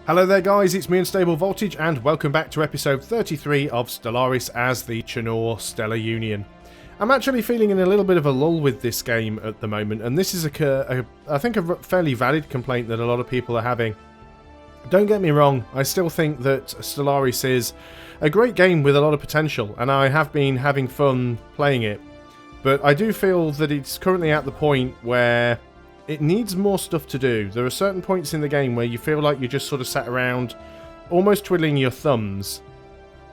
Hello there guys, it's me Unstable Voltage and welcome back to episode 33 of Stellaris as the Chinor Stellar Union. I'm actually feeling in a little bit of a lull with this game at the moment, and this is I think a fairly valid complaint that a lot of people are having. Don't get me wrong, I still think that Stellaris is a great game with a lot of potential, and I have been having fun playing it. But I do feel that it's currently at the point where it needs more stuff to do. There are certain points in the game where you feel like you just sort of sat around almost twiddling your thumbs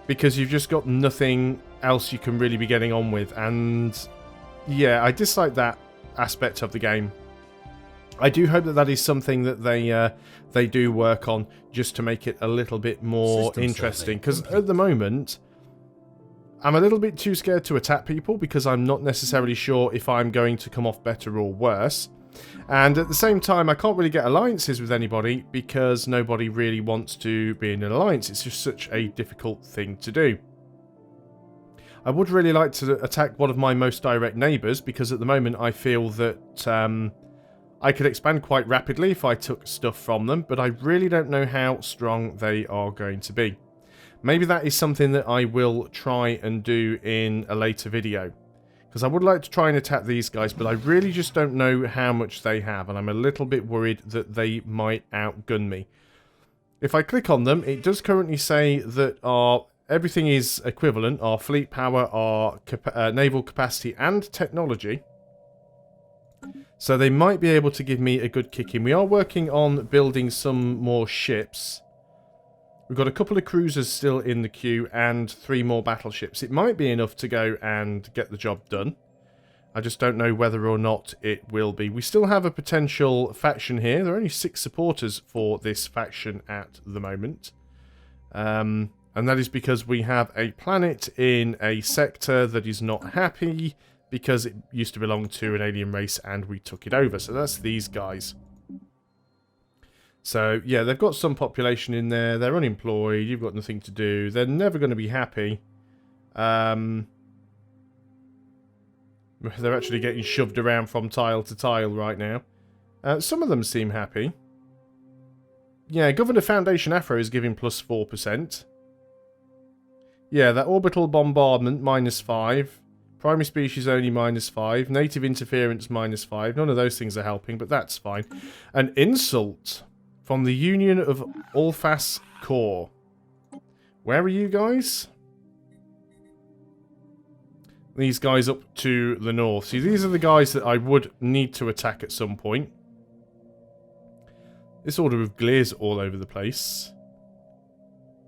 because you've just got nothing else you can really be getting on with. And yeah, I dislike that aspect of the game. I do hope that that is something that they do work on just to make it a little bit more interesting. Because at the moment, I'm a little bit too scared to attack people because I'm not necessarily sure if I'm going to come off better or worse. And at the same time, I can't really get alliances with anybody because nobody really wants to be in an alliance. It's just such a difficult thing to do. I would really like to attack one of my most direct neighbours because at the moment I feel that I could expand quite rapidly if I took stuff from them, but I really don't know how strong they are going to be. Maybe that is something that I will try and do in a later video. Because I would like to try and attack these guys, but I really just don't know how much they have, and I'm a little bit worried that they might outgun me. If I click on them, it does currently say that everything is equivalent, our fleet power, our naval capacity, and technology. So they might be able to give me a good kick in. We are working on building some more ships. We've got a couple of cruisers still in the queue and 3 more battleships. It might be enough to go and get the job done. I just don't know whether or not it will be. We still have a potential faction here. There are only 6 supporters for this faction at the moment. And that is because we have a planet in a sector that is not happy because it used to belong to an alien race and we took it over. So that's these guys. So, yeah, they've got some population in there. They're unemployed. You've got nothing to do. They're never going to be happy. They're actually getting shoved around from tile to tile right now. Some of them seem happy. Yeah, Governor Foundation Afro is giving plus 4%. Yeah, that orbital bombardment, -5. Primary species only -5. Native interference -5. None of those things are helping, but that's fine. An insult from the Union of Ulfas Corps. Where are you guys? These guys up to the north. See, these are the guys that I would need to attack at some point. This order of glares all over the place.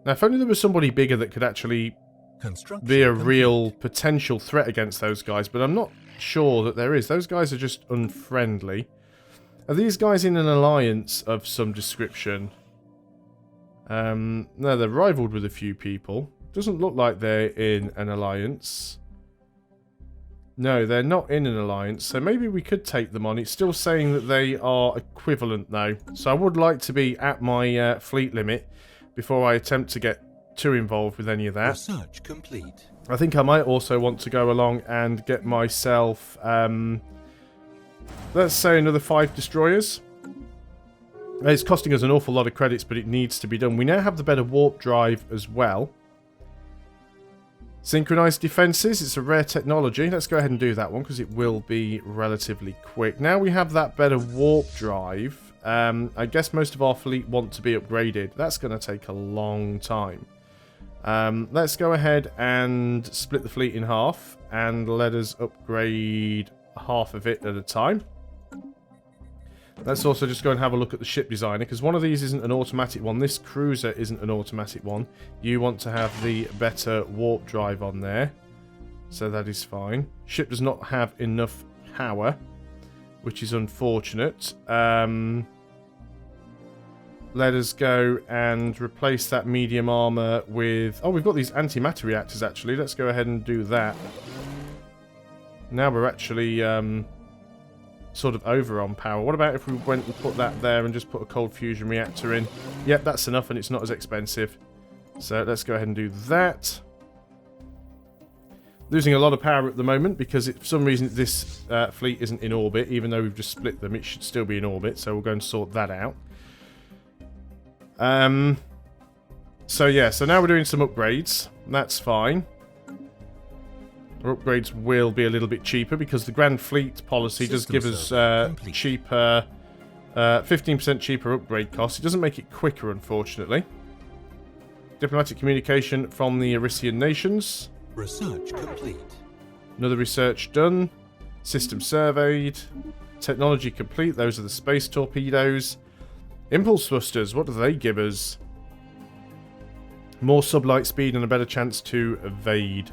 Now, if only there was somebody bigger that could actually be a real potential threat against those guys, but I'm not sure that there is. Those guys are just unfriendly. Are these guys in an alliance of some description? No, they're rivaled with a few people. Doesn't look like they're in an alliance. No, they're not in an alliance, so maybe we could take them on. It's still saying that they are equivalent, though. So I would like to be at my fleet limit before I attempt to get too involved with any of that. Research complete. I think I might also want to go along and get myself... let's say another 5 destroyers. It's costing us an awful lot of credits, but it needs to be done. We now have the better warp drive as well. Synchronized defenses. It's a rare technology. Let's go ahead and do that one because it will be relatively quick. Now we have that better warp drive. I guess most of our fleet want to be upgraded. That's going to take a long time. Let's go ahead and split the fleet in half and let us upgrade half of it at a time. Let's also just go and have a look at the ship designer, because one of these isn't an automatic one. This cruiser isn't an automatic one. You want to have the better warp drive on there, so that is fine. Ship does not have enough power, which is unfortunate. Let us go and replace that medium armor with... Oh, we've got these antimatter reactors, actually. Let's go ahead and do that. Now we're actually sort of over on power. What about if we went and put that there and just put a cold fusion reactor in? Yep, that's enough and it's not as expensive. So let's go ahead and do that. Losing a lot of power at the moment because for some reason this fleet isn't in orbit. Even though we've just split them, it should still be in orbit. So we'll go and sort that out. So yeah, so now we're doing some upgrades. That's fine. Our upgrades will be a little bit cheaper because the Grand Fleet policy does give us cheaper, 15% cheaper upgrade costs. It doesn't make it quicker, unfortunately. Diplomatic communication from the Arisian nations. Research complete. Another research done. System surveyed. Technology complete. Those are the space torpedoes. Impulse thrusters, what do they give us? More sublight speed and a better chance to evade.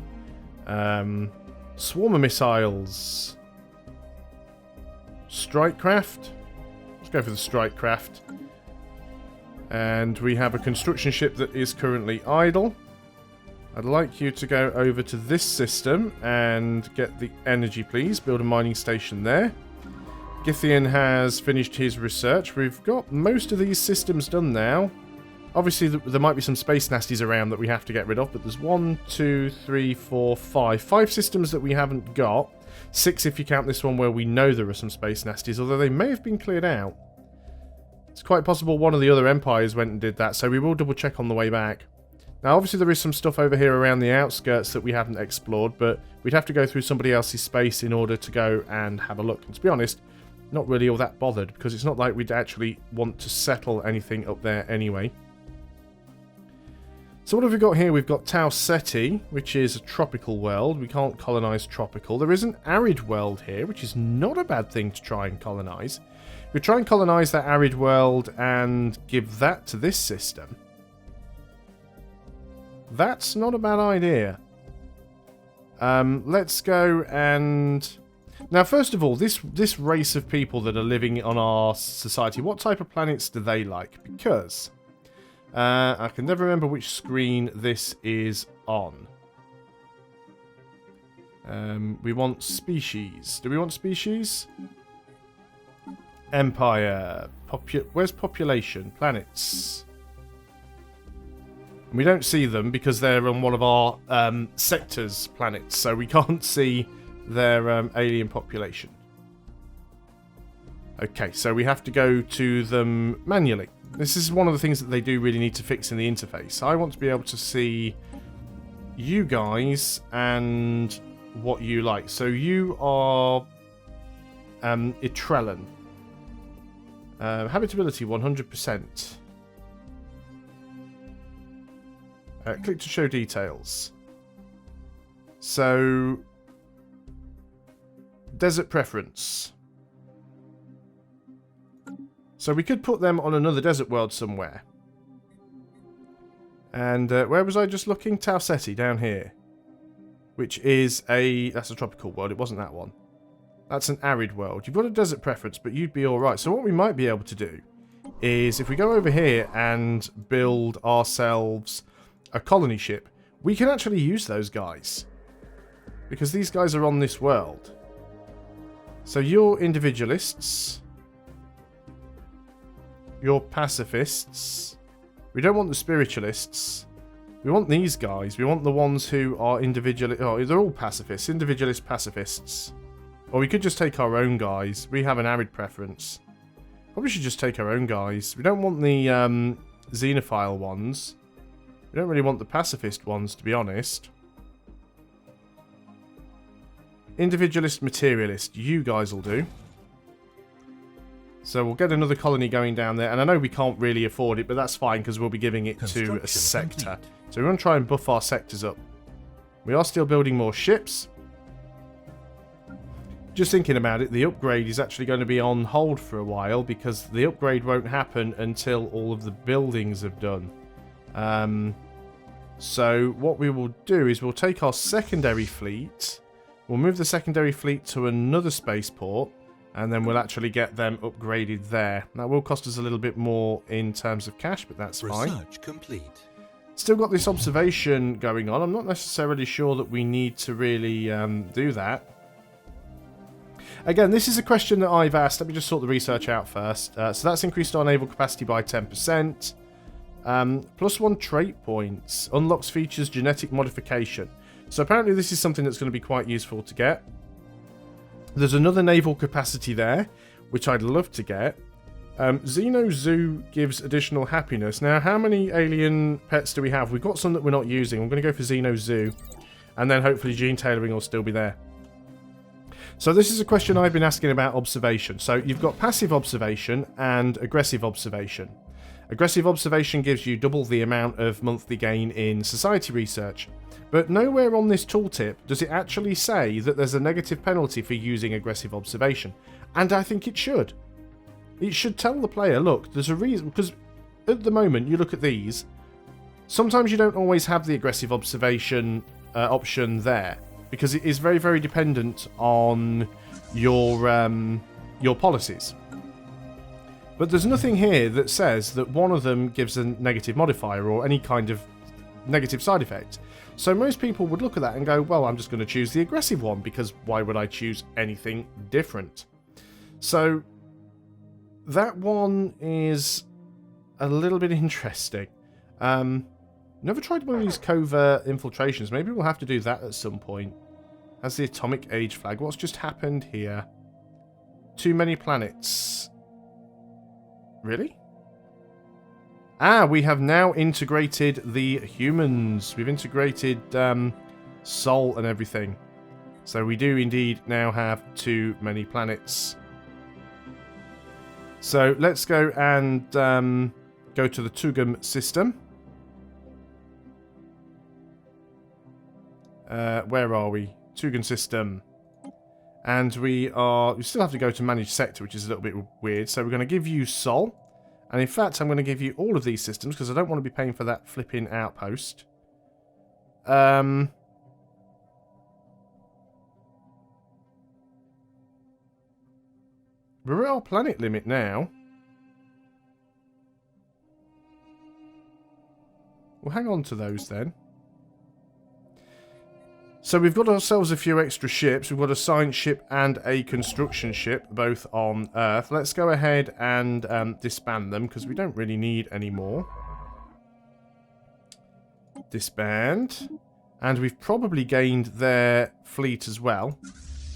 Swarmer missiles. Strike craft. Let's go for the strike craft. And we have a construction ship that is currently idle. I'd like you to go over to this system and get the energy, please. Build a mining station there. Githian has finished his research. We've got most of these systems done now. Obviously, there might be some space nasties around that we have to get rid of, but there's 1, 2, 3, 4, 5. 5 systems that we haven't got. 6 if you count this one where we know there are some space nasties, although they may have been cleared out. It's quite possible one of the other empires went and did that, so we will double check on the way back. Now, obviously there is some stuff over here around the outskirts that we haven't explored, but we'd have to go through somebody else's space in order to go and have a look. And to be honest, not really all that bothered, because it's not like we'd actually want to settle anything up there anyway. So what have we got here? We've got Tau Ceti, which is a tropical world. We can't colonize tropical. There is an arid world here, which is not a bad thing to try and colonize. We try and colonize that arid world and give that to this system. That's not a bad idea. Let's go and... Now, first of all, this race of people that are living on our society, what type of planets do they like? Because I can never remember which screen this is on. We want species. Do we want species? Empire. Where's population? Planets. We don't see them because they're on one of our sectors planets, so we can't see their alien population. Okay, so we have to go to them manually. This is one of the things that they do really need to fix in the interface. I want to be able to see you guys and what you like. So you are Itrellan. Habitability 100%. Click to show details. So, desert preference. So we could put them on another desert world somewhere. And where was I just looking? Tau Ceti, down here. Which is that's a tropical world, it wasn't that one. That's an arid world. You've got a desert preference, but you'd be alright. So what we might be able to do is, if we go over here and build ourselves a colony ship, we can actually use those guys. Because these guys are on this world. So you're individualists. You're pacifists. We don't want the spiritualists. We want these guys. We want the ones who are individualist. Oh, they're all pacifists. Individualist pacifists. Or we could just take our own guys. We have an arid preference. Probably should just take our own guys. We don't want the xenophile ones. We don't really want the pacifist ones, to be honest. Individualist, materialist. You guys will do. So we'll get another colony going down there. And I know we can't really afford it, but that's fine because we'll be giving it to a sector. Complete. So we're going to try and buff our sectors up. We are still building more ships. Just thinking about it, the upgrade is actually going to be on hold for a while because the upgrade won't happen until all of the buildings have done. So what we will do is we'll take our secondary fleet. We'll move the secondary fleet to another spaceport. And then we'll actually get them upgraded there. That will cost us a little bit more in terms of cash, but that's fine. Research complete. Still got this observation going on. I'm not necessarily sure that we need to really do that. Again, this is a question that I've asked. Let me just sort the research out first. So that's increased our naval capacity by 10%. +1 trait points. Unlocks features genetic modification. So apparently this is something that's going to be quite useful to get. There's another naval capacity there, which I'd love to get. Xeno Zoo gives additional happiness. Now, how many alien pets do we have? We've got some that we're not using. I'm going to go for Xeno Zoo. And then hopefully gene tailoring will still be there. So this is a question I've been asking about observation. So you've got passive observation and aggressive observation. Aggressive observation gives you double the amount of monthly gain in society research. But nowhere on this tooltip does it actually say that there's a negative penalty for using aggressive observation. And I think it should. It should tell the player, look, there's a reason, because at the moment you look at these, sometimes you don't always have the aggressive observation option there, because it is very, very dependent on your policies. But there's nothing here that says that one of them gives a negative modifier or any kind of negative side effect. So most people would look at that and go, well, I'm just going to choose the aggressive one, because why would I choose anything different? So that one is a little bit interesting. Never tried one of these covert infiltrations. Maybe we'll have to do that at some point. Has the atomic age flag. What's just happened here? Too many planets. Really? Ah, we have now integrated the humans. We've integrated Sol and everything. So we do indeed now have too many planets. So let's go and go to the Tugum system. Where are we? Tugum system. And we still have to go to manage sector, which is a little bit weird. So we're going to give you Sol. And in fact, I'm going to give you all of these systems, because I don't want to be paying for that flipping outpost. We're at our planet limit now. We'll hang on to those then. So we've got ourselves a few extra ships. We've got a science ship and a construction ship, both on Earth. Let's go ahead and disband them, because we don't really need any more. Disband. And we've probably gained their fleet as well,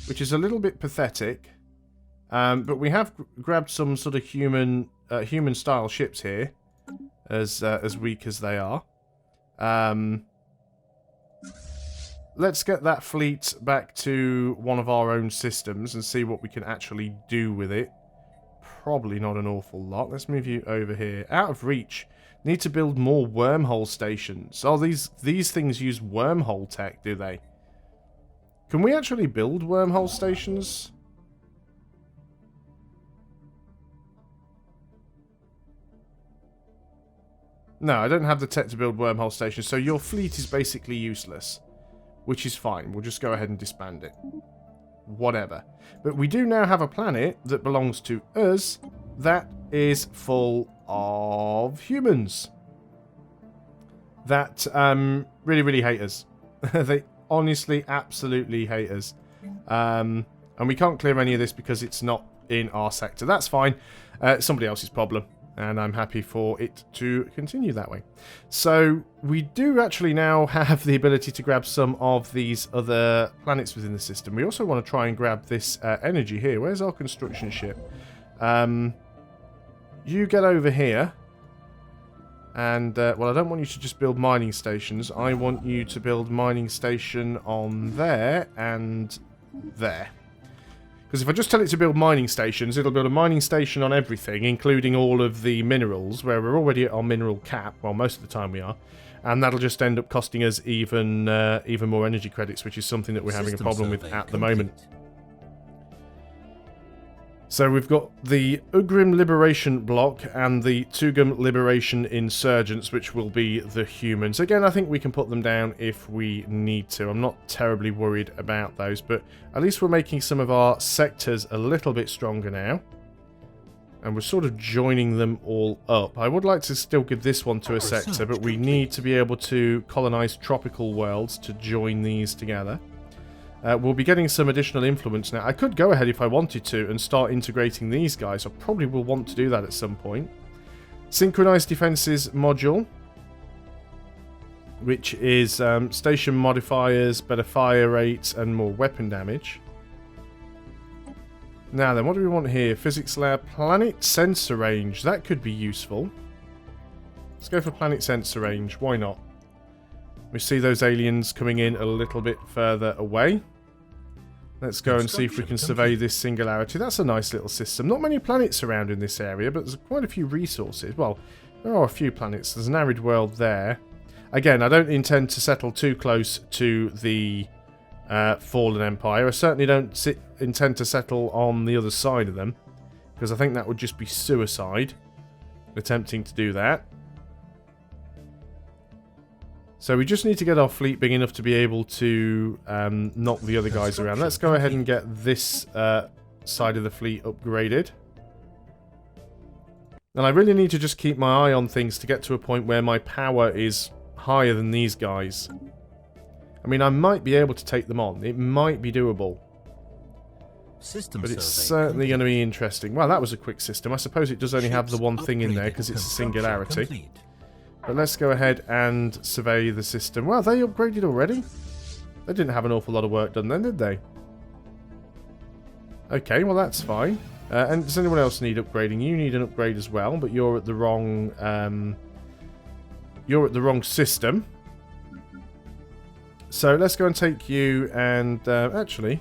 which is a little bit pathetic. But we have grabbed some sort of human-style ships here, as weak as they are. Let's get that fleet back to one of our own systems and see what we can actually do with it. Probably not an awful lot. Let's move you over here. Out of reach. Need to build more wormhole stations. Oh, these things use wormhole tech, do they? Can we actually build wormhole stations? No, I don't have the tech to build wormhole stations, so your fleet is basically useless. Which is fine. We'll just go ahead and disband it. Whatever. But we do now have a planet that belongs to us that is full of humans. That really, really hate us. They honestly, absolutely hate us. And we can't clear any of this because it's not in our sector. That's fine. Somebody else's problem. And I'm happy for it to continue that way. So we do actually now have the ability to grab some of these other planets within the system. We also want to try and grab this energy here. Where's our construction ship? You get over here. And, well, I don't want you to just build mining stations. I want you to build mining station on there and there. Because if I just tell it to build mining stations, it'll build a mining station on everything, including all of the minerals, where we're already at our mineral cap. Well, most of the time we are. And that'll just end up costing us even more energy credits, which is something that we're having a problem with at the moment. So we've got the Ugrim Liberation Block and the Tugum Liberation Insurgents, which will be the humans. Again, I think we can put them down if we need to. I'm not terribly worried about those, but at least we're making some of our sectors a little bit stronger now. And we're sort of joining them all up. I would like to still give this one to a sector, but we need to be able to colonize tropical worlds to join these together. We'll be getting some additional influence now. I could go ahead if I wanted to and start integrating these guys. I probably will want to do that at some point. Synchronized Defenses module, which is station modifiers, better fire rates, and more weapon damage. Now then, what do we want here? Physics lab, planet sensor range. That could be useful. Let's go for planet sensor range. Why not? We see those aliens coming in a little bit further away. Let's go and see if we can survey this singularity. That's a nice little system. Not many planets around in this area, but there's quite a few resources. Well, there are a few planets. There's an arid world there. Again, I don't intend to settle too close to the Fallen Empire. I certainly don't intend to settle on the other side of them, because I think that would just be suicide, attempting to do that. So we just need to get our fleet big enough to be able to knock the other guys around. Let's go ahead and get this side of the fleet upgraded. And I really need to just keep my eye on things to get to a point where my power is higher than these guys. I mean, I might be able to take them on. It might be doable. But it's certainly going to be interesting. Well, that was a quick system. I suppose it does only have the one thing in there because it's a singularity. But let's go ahead and survey the system. Well, they upgraded already? They didn't have an awful lot of work done then, did they? Okay, well that's fine. And does anyone else need upgrading? You need an upgrade as well, but you're at the wrong system. So let's go and take you and actually,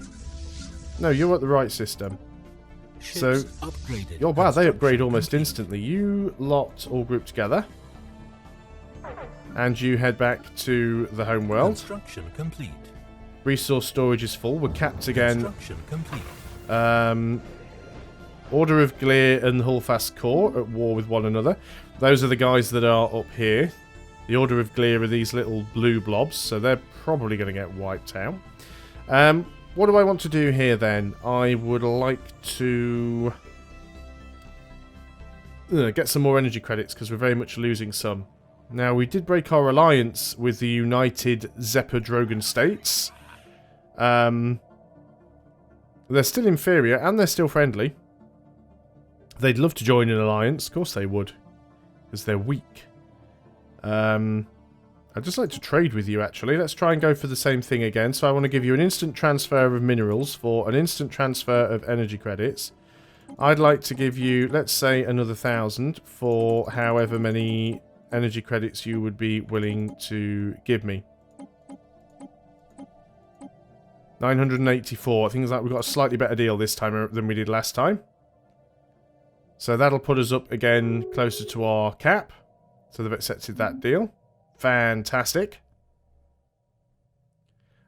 no, you're at the right system. So, oh wow, they upgrade almost instantly. You lot all group together, and you head back to the home world. Construction complete. Resource storage is full. We're capped again. Construction complete. Order of Gleer and Hulfast Corps at war with one another. Those are the guys that are up here. The Order of Gleer are these little blue blobs, so they're probably going to get wiped out. What do I want to do here then? I would like to get some more energy credits because we're very much losing some. Now, we did break our alliance with the United Zephyr-Drogan States. They're still inferior and they're still friendly. They'd love to join an alliance. Of course they would, because they're weak. I'd just like to trade with you, actually. Let's try and go for the same thing again. So I want to give you an instant transfer of minerals for an instant transfer of energy credits. I'd like to give you, let's say, another 1,000 for however many energy credits you would be willing to give me. 984. I think it's like we've got a slightly better deal this time than we did last time. So that'll put us up again closer to our cap. So they've accepted that deal. Fantastic.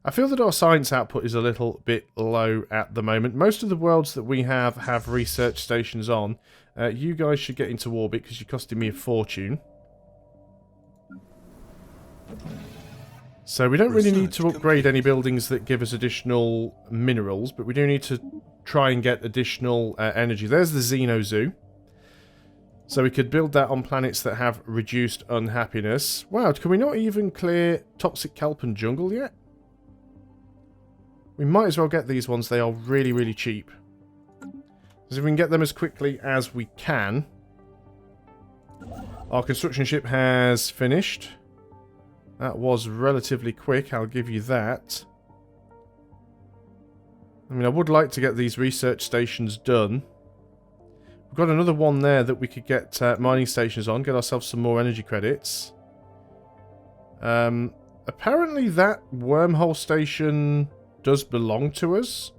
I feel that our science output is a little bit low at the moment. Most of the worlds that we have research stations on. You guys should get into orbit because you're costing me a fortune. So we don't really need to upgrade any buildings that give us additional minerals, but we do need to try and get additional energy. There's the Xeno Zoo. So we could build that on planets that have reduced unhappiness. Wow, can we not even clear toxic kelp and jungle yet? We might as well get these ones. They are really, really cheap. Because if we can get them as quickly as we can. Our construction ship has finished. That was relatively quick, I'll give you that. I mean, I would like to get these research stations done. We've got another one there that we could get mining stations on, get ourselves some more energy credits. Apparently that wormhole station does belong to us.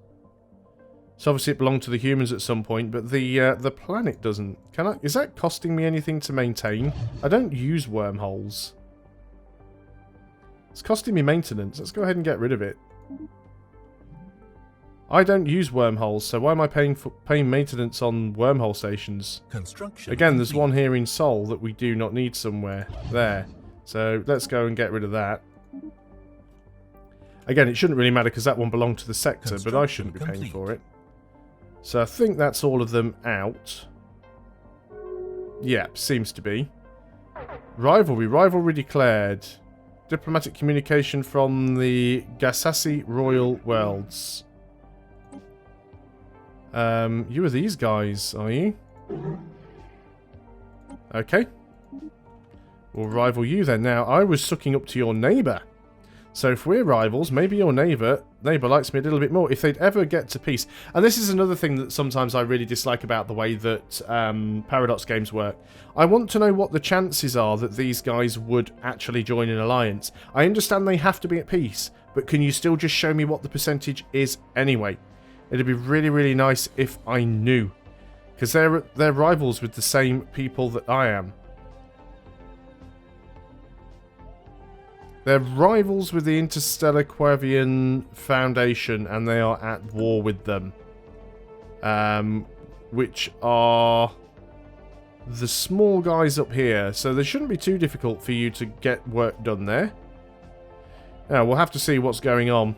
So obviously it belonged to the humans at some point, but the planet doesn't. Is that costing me anything to maintain? I don't use wormholes. It's costing me maintenance. Let's go ahead and get rid of it. I don't use wormholes, so why am I paying maintenance on wormhole stations? Construction Again, there's one here in Seoul that we do not need somewhere. There. So let's go and get rid of that. Again, it shouldn't really matter because that one belonged to the sector, but I shouldn't be paying for it. So I think that's all of them out. Yeah, seems to be. Rivalry. Rivalry declared. Diplomatic communication from the Gasassi Royal Worlds. You are these guys, are you? Okay. We'll rival you then. Now, I was sucking up to your neighbour. So if we're rivals, maybe your neighbour likes me a little bit more. If they'd ever get to peace. And this is another thing that sometimes I really dislike about the way that Paradox games work. I want to know what the chances are that these guys would actually join an alliance. I understand they have to be at peace, but can you still just show me what the percentage is anyway? It'd be really, really nice if I knew. Because they're rivals with the same people that I am. They're rivals with the Interstellar Quavian Foundation, and they are at war with them. Which are the small guys up here. So they shouldn't be too difficult for you to get work done there. Now, we'll have to see what's going on.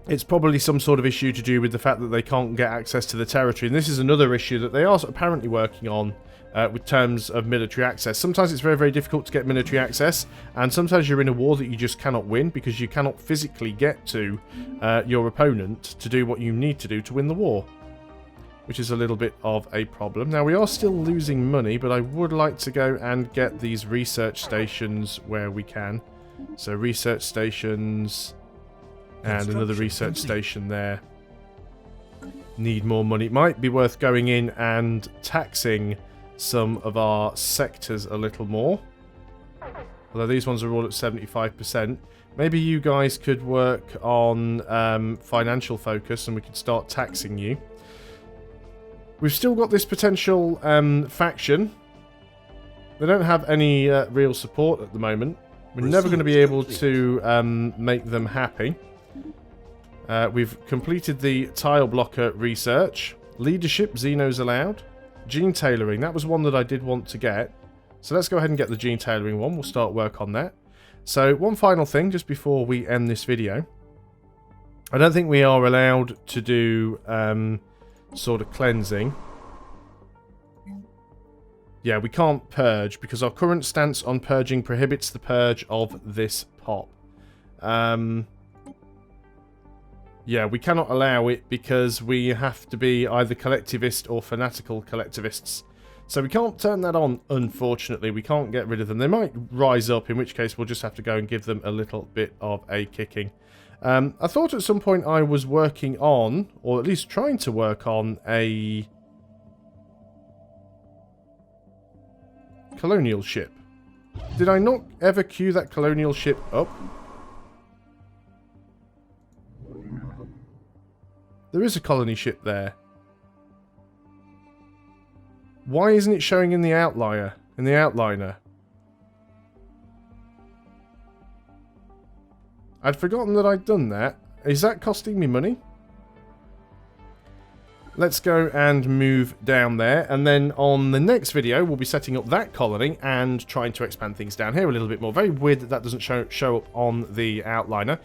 It's probably some sort of issue to do with the fact that they can't get access to the territory. And this is another issue that they are apparently working on. With terms of military access. Sometimes it's very, very difficult to get military access, and sometimes you're in a war that you just cannot win because you cannot physically get to your opponent to do what you need to do to win the war, which is a little bit of a problem. Now, we are still losing money, but I would like to go and get these research stations where we can. So research stations and another research station there. Need more money. It might be worth going in and taxing some of our sectors a little more. Although these ones are all at 75%. Maybe you guys could work on financial focus and we could start taxing you. We've still got this potential faction. They don't have any real support at the moment. We're never going to be able to make them happy. We've completed the tile blocker research. Leadership, Xenos allowed. Gene tailoring, that was one that I did want to get. So let's go ahead and get the gene tailoring one. We'll start work on that. So one final thing just before we end this video. I don't think we are allowed to do sort of cleansing. Yeah, we can't purge because our current stance on purging prohibits the purge of this pop. Yeah, we cannot allow it because we have to be either collectivist or fanatical collectivists. So we can't turn that on, unfortunately. We can't get rid of them. They might rise up, in which case we'll just have to go and give them a little bit of a kicking. I thought at some point I was working on, or at least trying to work on, a colonial ship. Did I not ever queue that colonial ship up? There is a colony ship there. Why isn't it showing in the outliner? I'd forgotten that I'd done that. Is that costing me money? Let's go and move down there, and then on the next video we'll be setting up that colony and trying to expand things down here a little bit more. Very weird that that doesn't show up on the outliner.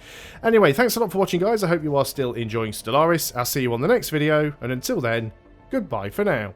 Anyway, thanks a lot for watching, guys. I hope you are still enjoying Stellaris. I'll see you on the next video, and until then, goodbye for now.